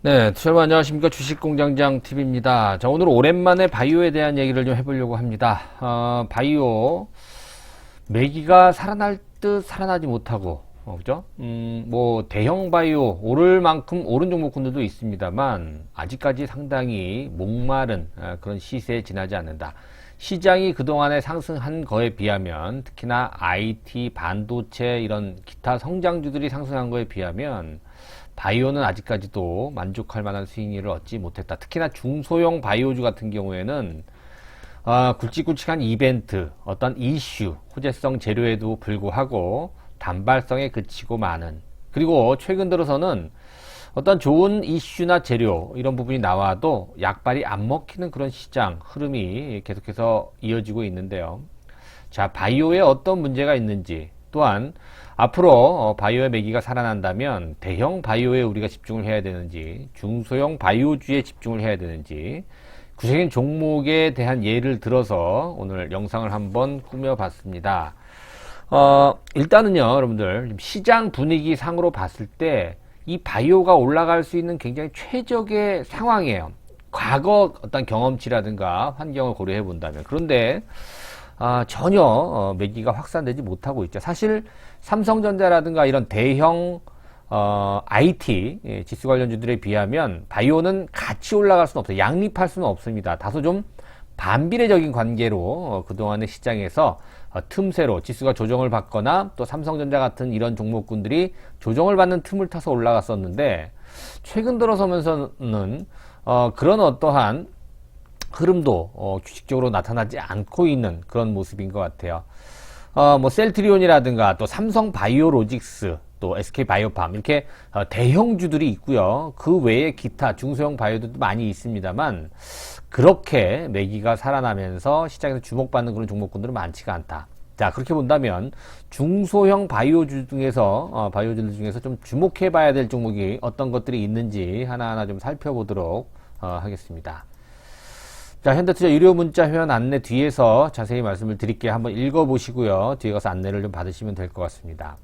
네, 여러분 안녕하십니까. 주식공장장 TV입니다. 자, 오늘 오랜만에 바이오에 대한 얘기를 좀 해보려고 합니다. 바이오, 매기가 살아날 듯 살아나지 못하고, 그죠? 뭐, 대형 바이오, 오를 만큼 오른 종목군들도 있습니다만, 아직까지 상당히 목마른 그런 시세에 지나지 않는다. 시장이 그동안에 상승한 거에 비하면, 특히나 IT, 반도체, 이런 기타 성장주들이 상승한 거에 비하면, 바이오는 아직까지도 만족할 만한 수익률을 얻지 못했다. 특히나 중소형 바이오주 같은 경우에는 굵직굵직한 이벤트, 어떤 이슈, 호재성 재료에도 불구하고 단발성에 그치고 마는, 그리고 최근 들어서는 어떤 좋은 이슈나 재료 이런 부분이 나와도 약발이 안 먹히는 그런 시장 흐름이 계속해서 이어지고 있는데요. 자, 바이오에 어떤 문제가 있는지, 또한 앞으로 바이오의 매기가 살아난다면 대형 바이오에 우리가 집중을 해야 되는지, 중소형 바이오주에 집중을 해야 되는지, 구체적인 종목에 대한 예를 들어서 오늘 영상을 한번 꾸며봤습니다. 일단은요, 여러분들, 시장 분위기 상으로 봤을 때 이 바이오가 올라갈 수 있는 굉장히 최적의 상황이에요. 과거 어떤 경험치라든가 환경을 고려해 본다면. 그런데 전혀 매기가 확산되지 못하고 있죠. 사실 삼성전자라든가 이런 대형 IT 지수 관련주들에 비하면 바이오는 같이 올라갈 수는 없어요. 양립할 수는 없습니다. 다소 좀 반비례적인 관계로 그동안의 시장에서 틈새로 지수가 조정을 받거나 또 삼성전자 같은 이런 종목군들이 조정을 받는 틈을 타서 올라갔었는데, 최근 들어서면서는 그런 어떠한 흐름도 규칙적으로 나타나지 않고 있는 그런 모습인 것 같아요. 뭐 셀트리온이라든가 또 삼성 바이오로직스, 또 SK 바이오팜, 이렇게 대형주들이 있고요. 그 외에 기타 중소형 바이오들도 많이 있습니다만, 그렇게 매기가 살아나면서 시장에서 주목받는 그런 종목군들은 많지가 않다. 자, 그렇게 본다면 중소형 바이오주 중에서 바이오주들 중에서 좀 주목해 봐야 될 종목이 어떤 것들이 있는지 하나하나 좀 살펴보도록 하겠습니다. 자, 현대투자 유료 문자 회원 안내 뒤에서 자세히 말씀을 드릴게요. 한번 읽어보시고요. 뒤에 가서 안내를 좀 받으시면 될 것 같습니다.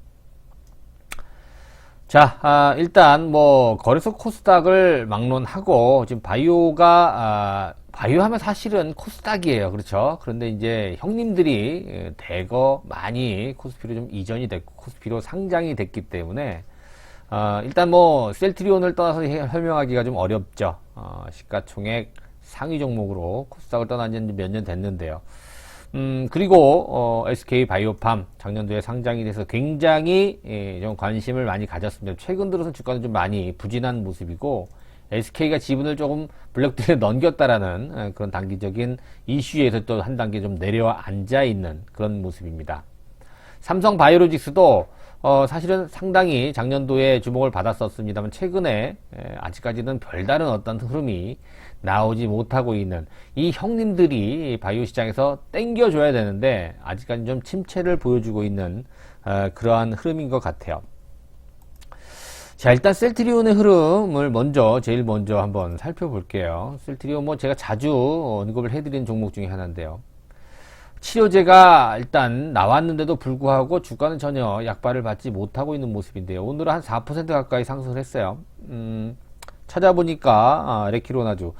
자, 일단 뭐 거래소 코스닥을 막론하고 지금 바이오가 바이오 하면 사실은 코스닥이에요. 그렇죠? 그런데 이제 형님들이 대거 많이 코스피로 좀 이전이 됐고 코스피로 상장이 됐기 때문에 일단 뭐 셀트리온을 떠나서 설명하기가 좀 어렵죠. 시가총액 상위 종목으로 코스닥을 떠난 지 몇 년 됐는데요. 그리고 SK 바이오팜 작년도에 상장이 돼서 굉장히 좀 관심을 많이 가졌습니다. 최근 들어서 주가는 좀 많이 부진한 모습이고, SK가 지분을 조금 블랙들에 넘겼다라는 그런 단기적인 이슈에서 또 한 단계 좀 내려와 앉아 있는 그런 모습입니다. 삼성 바이오로직스도 사실은 상당히 작년도에 주목을 받았었습니다만, 최근에 아직까지는 별다른 어떤 흐름이 나오지 못하고 있는 이 형님들이 바이오 시장에서 땡겨줘야 되는데 아직까지 좀 침체를 보여주고 있는 그러한 흐름인 것 같아요. 자, 일단 셀트리온의 흐름을 제일 먼저 한번 살펴볼게요. 셀트리온 뭐 제가 자주 언급을 해드린 종목 중에 하나인데요. 치료제가 일단 나왔는데도 불구하고 주가는 전혀 약발을 받지 못하고 있는 모습인데요. 오늘은 한 4% 가까이 상승을 했어요. 찾아보니까 레키로나주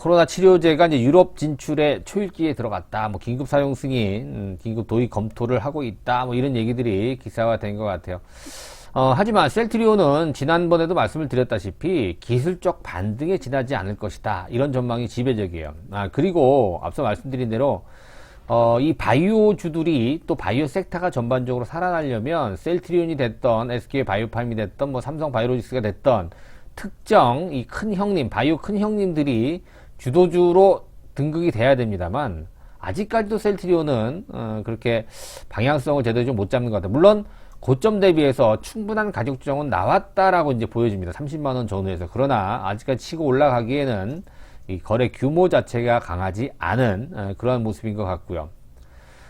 코로나 치료제가 이제 유럽 진출에 초읽기에 들어갔다. 뭐 긴급 사용 승인, 긴급 도입 검토를 하고 있다. 뭐 이런 얘기들이 기사화된 것 같아요. 하지만 셀트리온은 지난번에도 말씀을 드렸다시피 기술적 반등에 지나지 않을 것이다. 이런 전망이 지배적이에요. 그리고 앞서 말씀드린 대로 이 바이오주들이 또 바이오 섹터가 전반적으로 살아나려면 셀트리온이 됐던 SK 바이오팜이 됐던 뭐 삼성 바이오로직스가 됐던 특정 이 큰 형님, 바이오 큰 형님들이 주도주로 등극이 돼야 됩니다만, 아직까지도 셀트리온은 그렇게 방향성을 제대로 좀 못 잡는 것 같아요. 물론 고점 대비해서 충분한 가격 조정은 나왔다라고 이제 보여집니다. 30만원 전후에서. 그러나 아직까지 치고 올라가기에는 이 거래 규모 자체가 강하지 않은 그러한 모습인 것 같고요.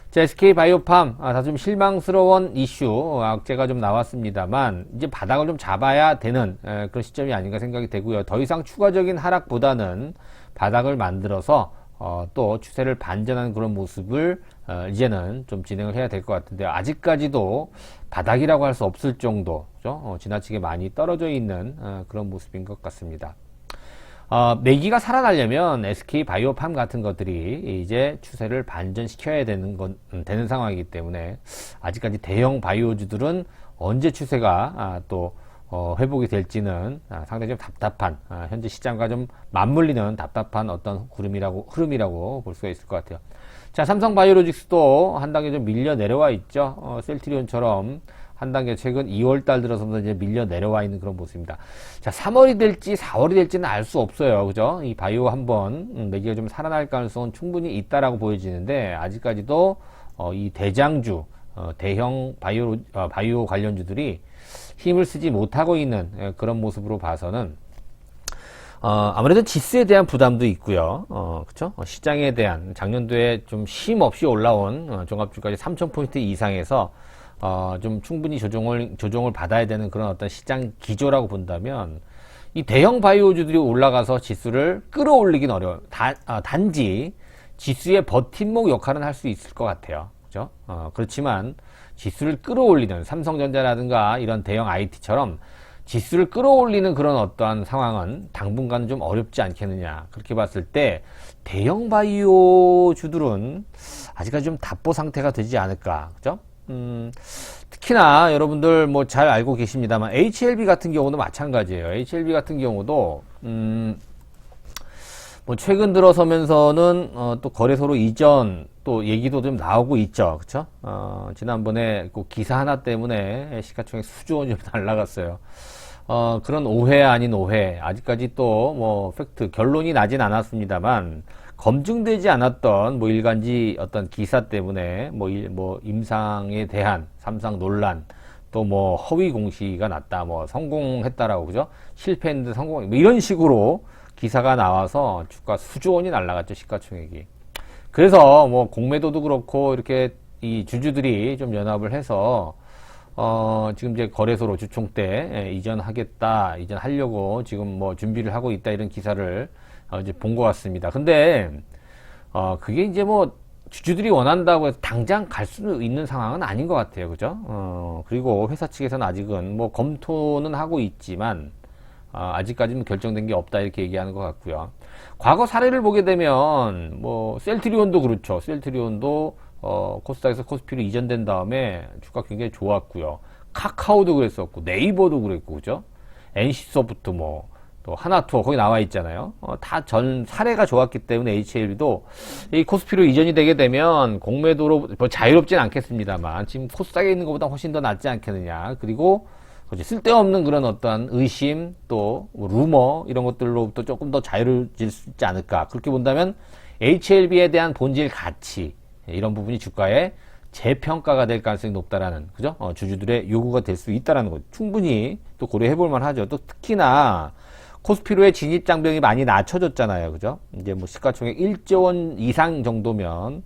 자, SK 바이오팜 다소 좀 실망스러운 이슈 악재가 좀 나왔습니다만, 이제 바닥을 좀 잡아야 되는 그런 시점이 아닌가 생각이 되고요. 더 이상 추가적인 하락보다는 바닥을 만들어서 또 추세를 반전하는 그런 모습을 이제는 좀 진행을 해야 될 것 같은데, 아직까지도 바닥이라고 할 수 없을 정도, 그죠? 지나치게 많이 떨어져 있는 그런 모습인 것 같습니다. 매기가 살아나려면 SK 바이오팜 같은 것들이 이제 추세를 반전시켜야 되는 상황이기 때문에, 아직까지 대형 바이오주들은 언제 추세가 또 회복이 될지는 상당히 좀 답답한, 현재 시장과 좀 맞물리는 답답한 어떤 흐름이라고 볼 수가 있을 것 같아요. 자, 삼성바이오로직스도 한 단계 좀 밀려 내려와 있죠. 셀트리온처럼 한 단계 최근 2월달 들어서부터 이제 밀려 내려와 있는 그런 모습입니다. 자, 3월이 될지 4월이 될지는 알 수 없어요. 그죠? 이 바이오 한번 매기가 좀 살아날 가능성은 충분히 있다라고 보여지는데, 아직까지도 이 대장주, 대형 바이오 관련주들이 힘을 쓰지 못하고 있는 그런 모습으로 봐서는, 아무래도 지수에 대한 부담도 있고요. 그쵸? 시장에 대한 작년도에 좀 쉼 없이 올라온 종합주가지 3,000포인트 이상에서 좀 충분히 조정을 받아야 되는 그런 어떤 시장 기조라고 본다면, 이 대형 바이오주들이 올라가서 지수를 끌어올리긴 어려워요. 단지 지수의 버팀목 역할은 할 수 있을 것 같아요. 그죠? 그렇지만 지수를 끌어올리는 삼성전자라든가 이런 대형 IT처럼 지수를 끌어올리는 그런 어떠한 상황은 당분간은 좀 어렵지 않겠느냐. 그렇게 봤을 때 대형 바이오주들은 아직까지 좀 답보 상태가 되지 않을까. 그죠? 특히나 여러분들 뭐 잘 알고 계십니다만 HLB 같은 경우도 마찬가지예요. HLB 같은 경우도 뭐 최근 들어서면서는 또 거래소로 이전 또 얘기도 좀 나오고 있죠. 그쵸? 지난번에 그 기사 하나 때문에 시가총액 수조 원이 좀 날라갔어요. 그런 오해 아닌 오해, 아직까지 또 뭐 팩트 결론이 나진 않았습니다만 검증되지 않았던 뭐 일간지 어떤 기사 때문에 뭐 임상에 대한 삼상 논란, 또 뭐 허위 공시가 났다, 뭐 성공했다라고, 그죠? 실패했는데 성공, 뭐 이런 식으로 기사가 나와서 주가 수조 원이 날라갔죠, 시가총액이. 그래서 뭐 공매도도 그렇고 이렇게 이 주주들이 좀 연합을 해서 지금 이제 거래소로 주총 때 이전하려고 지금 뭐 준비를 하고 있다, 이런 기사를 이제 본 것 같습니다. 근데 그게 이제 뭐 주주들이 원한다고 해서 당장 갈 수 있는 상황은 아닌 것 같아요. 그죠? 그리고 회사 측에서는 아직은 뭐 검토는 하고 있지만 아직까지는 결정된 게 없다, 이렇게 얘기하는 것 같고요. 과거 사례를 보게 되면 뭐 셀트리온도 그렇죠. 셀트리온도 코스닥에서 코스피로 이전된 다음에 주가 굉장히 좋았고요. 카카오도 그랬었고, 네이버도 그랬고, 그죠? NC소프트 또 하나투어 거기 나와 있잖아요. 다 전 사례가 좋았기 때문에 HLB도 이 코스피로 이전이 되게 되면 공매도로 뭐 자유롭진 않겠습니다만 지금 코스닥에 있는 것보다 훨씬 더 낫지 않겠느냐. 그리고 쓸데없는 그런 어떤 의심, 또 루머 이런 것들로부터 조금 더 자유로워질 수 있지 않을까. 그렇게 본다면 HLB에 대한 본질 가치, 이런 부분이 주가에 재평가가 될 가능성이 높다라는, 그죠? 주주들의 요구가 될 수 있다라는 거 충분히 또 고려해 볼 만하죠. 또 특히나 코스피로의 진입 장벽이 많이 낮춰졌잖아요. 그죠? 이제 뭐 시가총액 1조 원 이상 정도면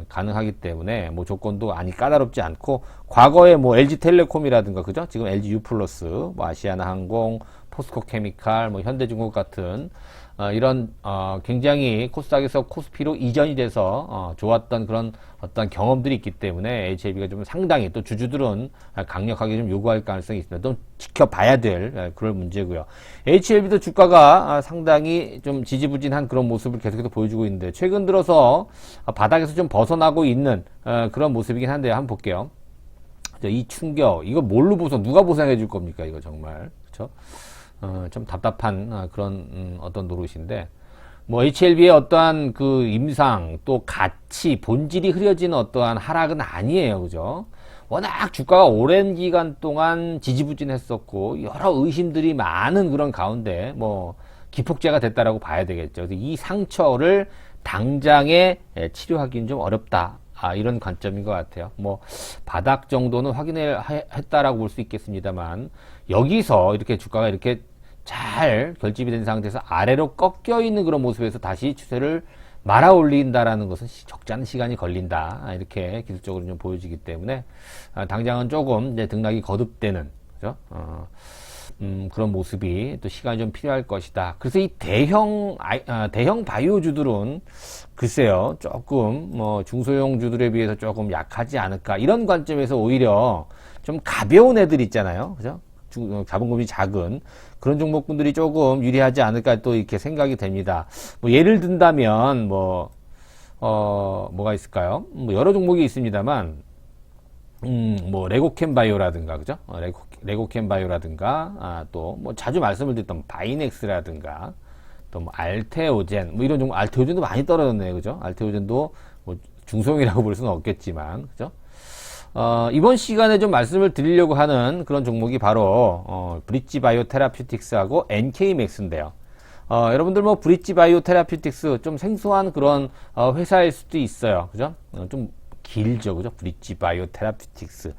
가능하기 때문에 뭐 조건도 많이 까다롭지 않고, 과거에 뭐 LG텔레콤이라든가, 그죠? 지금 LG U+, 뭐 아시아나항공, 포스코케미칼, 뭐 현대중공업 같은 이런 굉장히 코스닥에서 코스피로 이전이 돼서 좋았던 그런 어떤 경험들이 있기 때문에 HLB가 좀 상당히, 또 주주들은 강력하게 좀 요구할 가능성이 있습니다. 좀 지켜봐야 될 그런 문제고요. HLB도 주가가 상당히 좀 지지부진한 그런 모습을 계속해서 보여주고 있는데, 최근 들어서 바닥에서 좀 벗어나고 있는 그런 모습이긴 한데요. 한번 볼게요. 이 충격, 이거 뭘로 누가 보상해 줄 겁니까? 이거 정말. 그쵸? 좀 답답한 그런 어떤 노릇인데, 뭐 HLB의 어떠한 그 임상, 또 가치, 본질이 흐려지는 어떠한 하락은 아니에요. 그죠? 워낙 주가가 오랜 기간 동안 지지부진했었고 여러 의심들이 많은 그런 가운데 뭐 기폭제가 됐다라고 봐야 되겠죠. 그래서 이 상처를 당장에 치료하기는 좀 어렵다. 이런 관점인 것 같아요. 뭐 바닥 정도는 확인했다라고 볼 수 있겠습니다만, 여기서 이렇게 주가가 이렇게 잘 결집이 된 상태에서 아래로 꺾여 있는 그런 모습에서 다시 추세를 말아 올린다라는 것은 적지 않은 시간이 걸린다, 이렇게 기술적으로 좀 보여지기 때문에 당장은 조금 이제 등락이 거듭되는, 그죠? 그런 모습이 또 시간이 좀 필요할 것이다. 그래서 이 대형 바이오주들은 글쎄요, 조금 뭐 중소형주들에 비해서 조금 약하지 않을까, 이런 관점에서 오히려 좀 가벼운 애들 있잖아요, 그죠? 자본금이 작은 그런 종목분들이 조금 유리하지 않을까 또 이렇게 생각이 됩니다. 뭐 예를 든다면 뭐가 있을까요? 뭐 여러 종목이 있습니다만 뭐 레고캠 바이오라든가, 그죠? 레고캠 바이오라든가, 또 뭐 자주 말씀을 드렸던 바이넥스라든가, 또 뭐 알테오젠, 뭐 이런 종목. 알테오젠도 많이 떨어졌네요, 그죠? 알테오젠도 뭐 중소형이라고 볼 수는 없겠지만, 그죠? 이번 시간에 좀 말씀을 드리려고 하는 그런 종목이 바로 브릿지 바이오 테라퓨틱스하고 NK맥스인데요. 여러분들 뭐 브릿지 바이오 테라퓨틱스 좀 생소한 그런 회사일 수도 있어요, 그죠? 좀 길죠, 그죠? 브릿지 바이오 테라퓨틱스.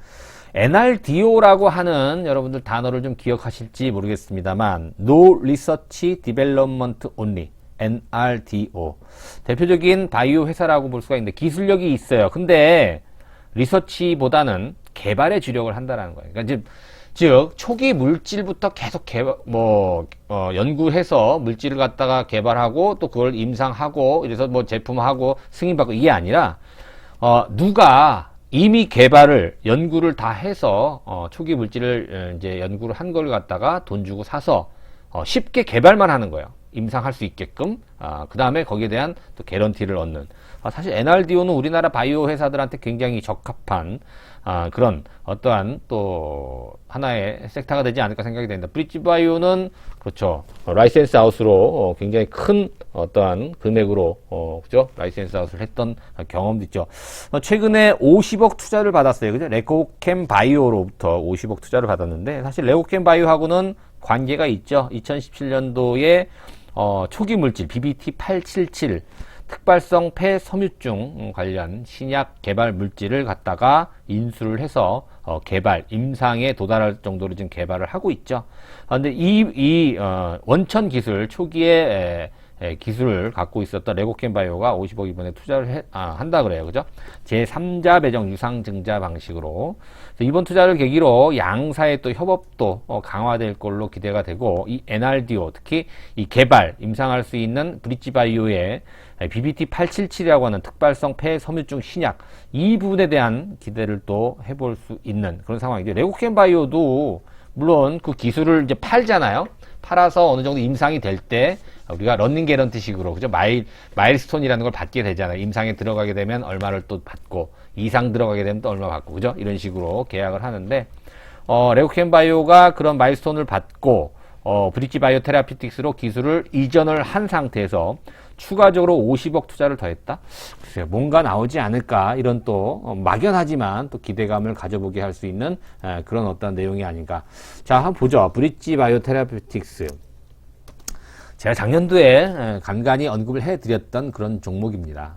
NRDO라고 하는 여러분들 단어를 좀 기억하실지 모르겠습니다만, No Research Development Only, NRDO. 대표적인 바이오 회사라고 볼 수가 있는데, 기술력이 있어요. 근데 리서치보다는 개발에 주력을 한다는 거예요. 그러니까 즉 초기 물질부터 계속 연구해서 물질을 갖다가 개발하고 또 그걸 임상하고 이래서 뭐 제품하고 승인받고, 이게 아니라 누가 이미 개발을 연구를 다 해서 초기 물질을 이제 연구를 한 걸 갖다가 돈 주고 사서 쉽게 개발만 하는 거예요. 임상할 수 있게끔. 그 다음에 거기에 대한 또 개런티를 얻는. 사실 NRDO는 우리나라 바이오 회사들한테 굉장히 적합한 그런 어떠한 또 하나의 섹터가 되지 않을까 생각이 됩니다. 브릿지 바이오는 그렇죠, 라이센스 아웃으로 굉장히 큰 어떠한 금액으로 그죠, 라이센스 아웃을 했던 경험도 있죠. 최근에 50억 투자를 받았어요, 그죠? 레고캠 바이오로부터 50억 투자를 받았는데, 사실 레고캠 바이오하고는 관계가 있죠. 2017년도에 초기 물질 BBT877 특발성 폐섬유증 관련 신약 개발 물질을 갖다가 인수를 해서 개발, 임상에 도달할 정도로 지금 개발을 하고 있죠. 근데 이 원천 기술 초기에 기술을 갖고 있었던 레고캠 바이오가 50억 이번에 투자를 한다 그래요, 그죠? 제3자 배정 유상증자 방식으로. 이번 투자를 계기로 양사의 또 협업도 강화될 걸로 기대가 되고, 이 NRDO, 특히 이 개발, 임상할 수 있는 브릿지 바이오의 BBT877이라고 하는 특발성 폐섬유증 신약, 이 부분에 대한 기대를 또 해볼 수 있는 그런 상황이죠. 레고캠 바이오도 물론 그 기술을 이제 팔잖아요. 팔아서 어느 정도 임상이 될 때 우리가 런닝 개런티 식으로, 그죠? 마일스톤이라는 걸 받게 되잖아요. 임상에 들어가게 되면 얼마를 또 받고, 이상 들어가게 되면 또 얼마 받고, 그죠? 이런 식으로 계약을 하는데, 레고캠 바이오가 그런 마일스톤을 받고, 브릿지 바이오 테라피틱스로 기술을 이전을 한 상태에서 추가적으로 50억 투자를 더했다? 글쎄요, 뭔가 나오지 않을까, 이런 또 막연하지만 또 기대감을 가져보게 할 수 있는 그런 어떤 내용이 아닌가. 자, 한번 보죠. 브릿지 바이오 테라피틱스. 제가 작년도에 간간히 언급을 해드렸던 그런 종목입니다.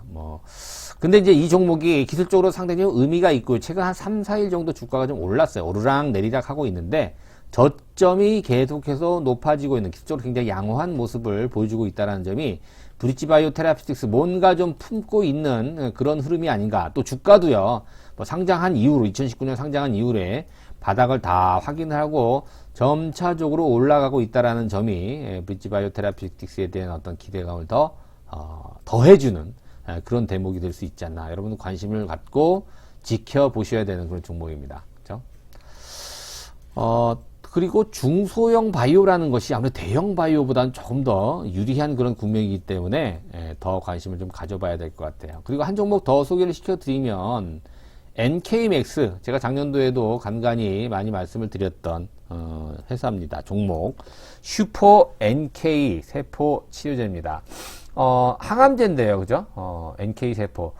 근데 이제 이 종목이 기술적으로 상당히 의미가 있고, 최근 한 3, 4일 정도 주가가 좀 올랐어요. 오르락 내리락 하고 있는데, 저점이 계속해서 높아지고 있는, 기술적으로 굉장히 양호한 모습을 보여주고 있다는 점이 브릿지 바이오 테라피틱스 뭔가 좀 품고 있는 그런 흐름이 아닌가. 또 주가도요, 상장한 이후로, 2019년 상장한 이후에 바닥을 다 확인을 하고 점차적으로 올라가고 있다라는 점이 브릿지 바이오 테라피틱스에 대한 어떤 기대감을 더해주는 그런 대목이 될 수 있지 않나. 여러분들 관심을 갖고 지켜보셔야 되는 그런 종목입니다. 그렇죠? 그리고 중소형 바이오라는 것이 아무래도 대형 바이오보다는 조금 더 유리한 그런 국면이기 때문에 더 관심을 좀 가져봐야 될 것 같아요. 그리고 한 종목 더 소개를 시켜드리면 NK맥스, 제가 작년도에도 간간히 많이 말씀을 드렸던 회사입니다. 종목 슈퍼 NK 세포 치료제입니다. 항암제인데요, 그죠? NK 세포.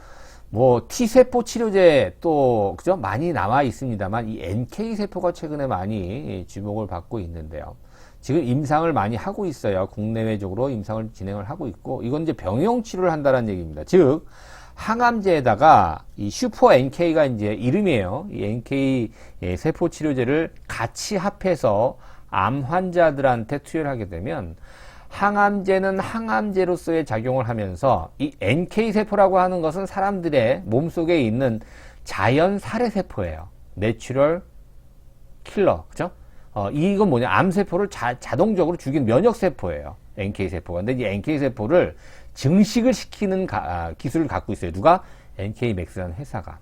T세포 치료제 또, 그죠? 많이 나와 있습니다만, 이 NK세포가 최근에 많이 주목을 받고 있는데요. 지금 임상을 많이 하고 있어요. 국내외적으로 임상을 진행을 하고 있고, 이건 이제 병용 치료를 한다는 얘기입니다. 즉, 항암제에다가 이 슈퍼 NK가 이제 이름이에요. 이 NK 세포 치료제를 같이 합해서 암 환자들한테 투여를 하게 되면, 항암제는 항암제로서의 작용을 하면서 이 NK세포라고 하는 것은 사람들의 몸속에 있는 자연 살해세포예요. 내추럴 킬러, 그죠? 이건 뭐냐, 암세포를 자동적으로 죽이는 면역세포예요. NK세포가. 근데 이 NK세포를 증식을 시키는 기술을 갖고 있어요. 누가? NK맥스라는 회사가.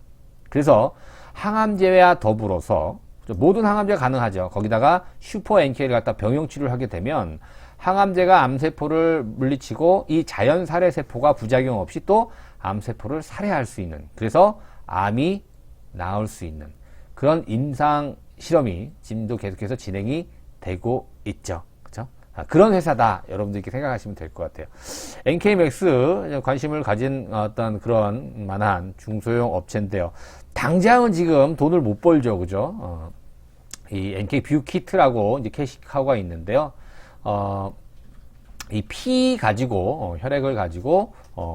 그래서 항암제와 더불어서 모든 항암제가 가능하죠. 거기다가 슈퍼 NK를 갖다 병용 치료를 하게 되면 항암제가 암세포를 물리치고 이 자연 살해세포가 부작용 없이 또 암세포를 살해할 수 있는, 그래서 암이 나을 수 있는 그런 임상 실험이 지금도 계속해서 진행이 되고 있죠. 그죠? 그런 회사다. 여러분들 이렇게 생각하시면 될 것 같아요. NK맥스 관심을 가진 어떤 그런 만한 중소형 업체인데요. 당장은 지금 돈을 못 벌죠. 그죠? 이 NK뷰키트라고 이제 캐시카우가 있는데요. 이 피 가지고, 혈액을 가지고,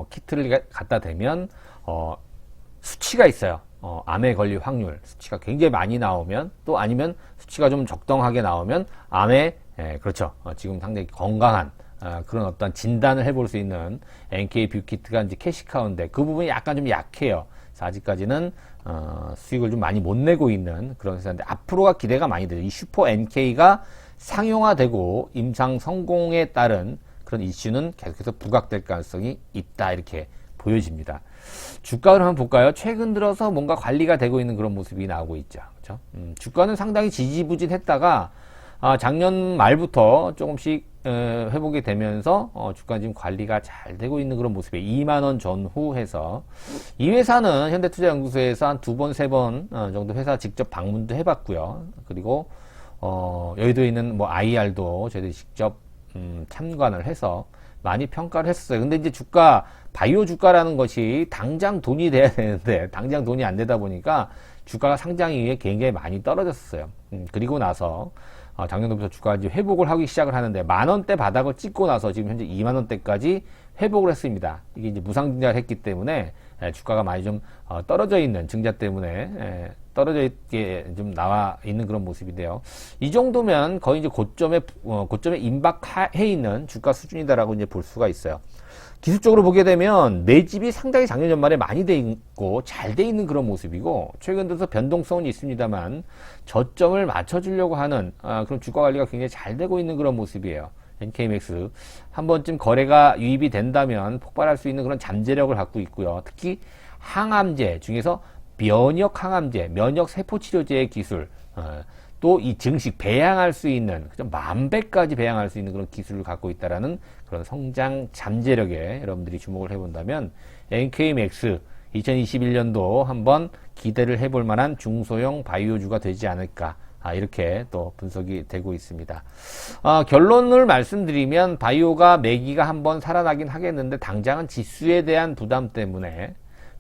키트를 갖다 대면, 수치가 있어요. 암에 걸릴 확률. 수치가 굉장히 많이 나오면, 또 아니면 수치가 좀 적당하게 나오면, 암에, 그렇죠. 지금 상당히 건강한, 그런 어떤 진단을 해볼 수 있는 NK뷰키트가 이제 캐시카우인데, 그 부분이 약간 좀 약해요. 그래서 아직까지는, 수익을 좀 많이 못 내고 있는 그런 회사인데, 앞으로가 기대가 많이 돼요. 이 슈퍼 NK가 상용화되고 임상 성공에 따른 그런 이슈는 계속해서 부각될 가능성이 있다, 이렇게 보여집니다. 주가를 한번 볼까요? 최근 들어서 뭔가 관리가 되고 있는 그런 모습이 나오고 있죠. 그렇죠? 주가는 상당히 지지부진했다가 작년 말부터 조금씩 회복이 되면서 주가 지금 관리가 잘 되고 있는 그런 모습에 2만원 전후 해서, 이 회사는 현대투자연구소에서 한 2번, 3번 정도 회사 직접 방문도 해봤고요. 그리고 여의도에 있는 뭐 IR도 저희들이 직접 참관을 해서 많이 평가를 했었어요. 근데 이제 주가, 바이오 주가라는 것이 당장 돈이 돼야 되는데 당장 돈이 안 되다 보니까 주가가 상장 이후에 굉장히 많이 떨어졌어요. 그리고 나서 작년부터 주가가 이제 회복을 하기 시작을 하는데, 만원대 바닥을 찍고 나서 지금 현재 2만원대까지 회복을 했습니다. 이게 이제 무상증자를 했기 때문에 주가가 많이 좀 떨어져 있는, 증자 때문에 떨어져 있게 좀 나와 있는 그런 모습인데요. 이 정도면 거의 이제 고점에 임박해 있는 주가 수준이다라고 이제 볼 수가 있어요. 기술적으로 보게 되면 매집이 상당히 작년 연말에 많이 돼 있고 잘 돼 있는 그런 모습이고, 최근 들어서 변동성은 있습니다만 저점을 맞춰주려고 하는 그런 주가 관리가 굉장히 잘 되고 있는 그런 모습이에요. NK맥스 한 번쯤 거래가 유입이 된다면 폭발할 수 있는 그런 잠재력을 갖고 있고요. 특히 항암제 중에서 면역 항암제, 면역 세포 치료제의 기술, 또 이 증식 배양할 수 있는, 10,000배까지 배양할 수 있는 그런 기술을 갖고 있다라는 그런 성장 잠재력에 여러분들이 주목을 해본다면 NK맥스 2021년도 한번 기대를 해볼 만한 중소형 바이오주가 되지 않을까, 이렇게 또 분석이 되고 있습니다. 결론을 말씀드리면 바이오가 매기가 한번 살아나긴 하겠는데, 당장은 지수에 대한 부담 때문에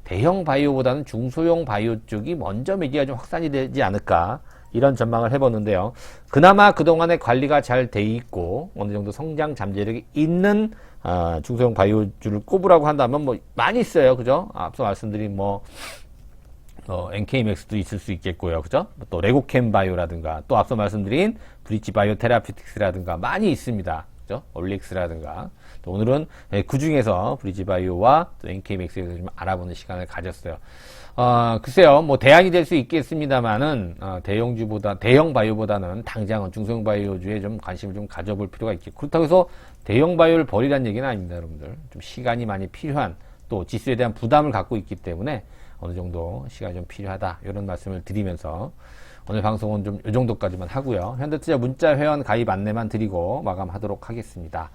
대형 바이오보다는 중소형 바이오 쪽이 먼저 매기가 좀 확산이 되지 않을까, 이런 전망을 해봤는데요. 그나마 그동안에 관리가 잘 돼 있고 어느 정도 성장 잠재력이 있는 중소형 바이오주를 꼽으라고 한다면 뭐 많이 있어요. 그죠? 앞서 말씀드린 NK맥스도 있을 수 있겠고요. 그죠? 또 레고캠 바이오라든가, 또 앞서 말씀드린 브릿지 바이오 테라피틱스라든가 많이 있습니다. 그죠? 올릭스라든가. 또 오늘은 그 중에서 브릿지 바이오와 또 NK맥스에 대해서 좀 알아보는 시간을 가졌어요. 글쎄요, 뭐 대안이 될 수 있겠습니다만은 대형 바이오보다는 당장은 중소형 바이오주에 좀 관심을 좀 가져볼 필요가 있겠고, 그렇다고 해서 대형 바이오를 버리라는 얘기는 아닙니다, 여러분들. 좀 시간이 많이 필요한, 또 지수에 대한 부담을 갖고 있기 때문에 어느 정도 시간이 좀 필요하다, 이런 말씀을 드리면서 오늘 방송은 좀 이 정도까지만 하고요. 현대투자 문자 회원 가입 안내만 드리고 마감하도록 하겠습니다.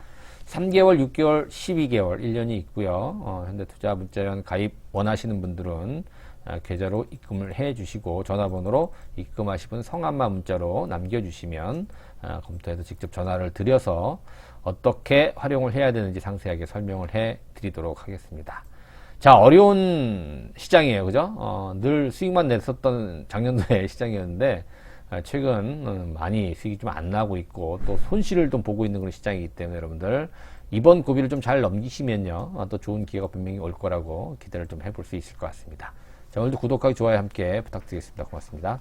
3개월, 6개월, 12개월, 1년이 있고요. 현대투자 문자 회원 가입 원하시는 분들은 계좌로 입금을 해 주시고, 전화번호로 입금하신 분 성함만 문자로 남겨주시면 컴퓨터에서 직접 전화를 드려서 어떻게 활용을 해야 되는지 상세하게 설명을 해 드리도록 하겠습니다. 자, 어려운 시장이에요. 그죠? 늘 수익만 냈었던 작년도의 시장이었는데, 최근 많이 수익이 좀 안 나고 있고 또 손실을 좀 보고 있는 그런 시장이기 때문에 여러분들 이번 고비를 좀 잘 넘기시면요, 또 좋은 기회가 분명히 올 거라고 기대를 좀 해볼 수 있을 것 같습니다. 자, 오늘도 구독하기, 좋아요 함께 부탁드리겠습니다. 고맙습니다.